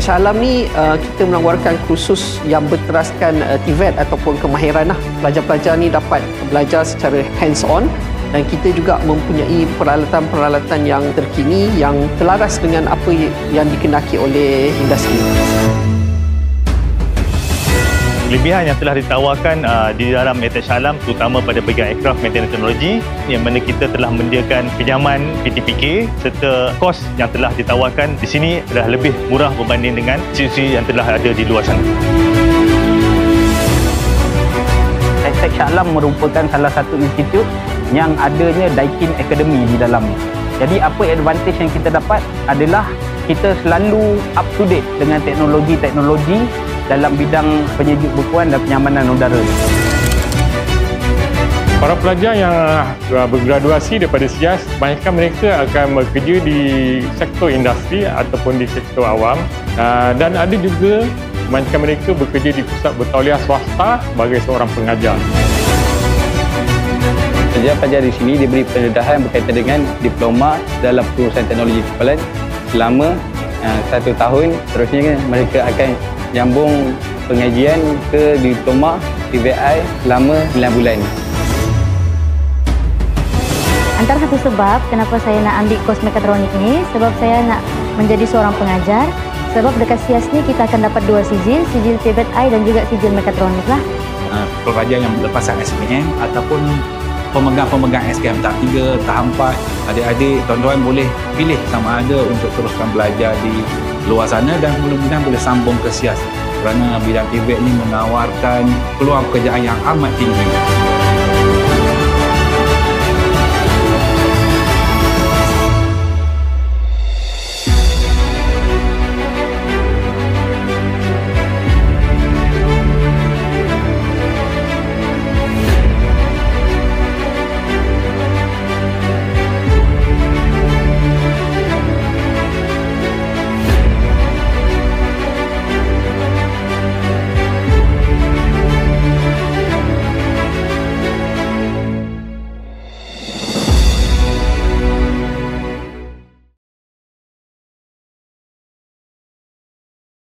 Shah Alam ni kita menawarkan kursus yang berteraskan TVET ataupun kemahiran lah. Pelajar-pelajar ni dapat belajar secara hands-on dan kita juga mempunyai peralatan-peralatan yang terkini yang selaras dengan apa yang dikehendaki oleh industri. Kelebihan yang telah ditawarkan di dalam ETH Shah Alam terutama pada bahagian aircraft maintenance technology yang mana kita telah menyediakan pinjaman PTPK serta kos yang telah ditawarkan di sini adalah lebih murah berbanding dengan institusi yang telah ada di luar sana. ETH Shah Alam merupakan salah satu institut yang adanya Daikin Academy di dalamnya. Jadi apa advantage yang kita dapat adalah kita selalu up to date dengan teknologi-teknologi dalam bidang penyejuk bekuan dan penyamanan udara. Para pelajar yang bergraduasi daripada SIAS, kebanyakan mereka akan bekerja di sektor industri ataupun di sektor awam dan ada juga kebanyakan mereka bekerja di pusat bertauliah swasta sebagai seorang pengajar. Pelajar-pelajar di sini diberi pendedahan berkaitan dengan diploma dalam pengurusan teknologi kepalan selama 1 tahun. Terusnya mereka akan nyambung pengajian ke diploma TVI selama 9 bulan. Antara satu sebab kenapa saya nak ambil kos mekatronik ni, sebab saya nak menjadi seorang pengajar. Sebab dekat SIAS ni kita akan dapat 2 sijil, sijil TVET dan juga sijil mekatronik lah. Pelajar yang berlepasan SPM ataupun pemegang-pemegang SPM tahap 3, tahap 4, adik-adik, tuan-tuan boleh pilih sama ada untuk teruskan belajar di luar sana dan mudah-mudahan boleh sambung ke SIAS kerana bidang TVET ni menawarkan peluang pekerjaan yang amat tinggi.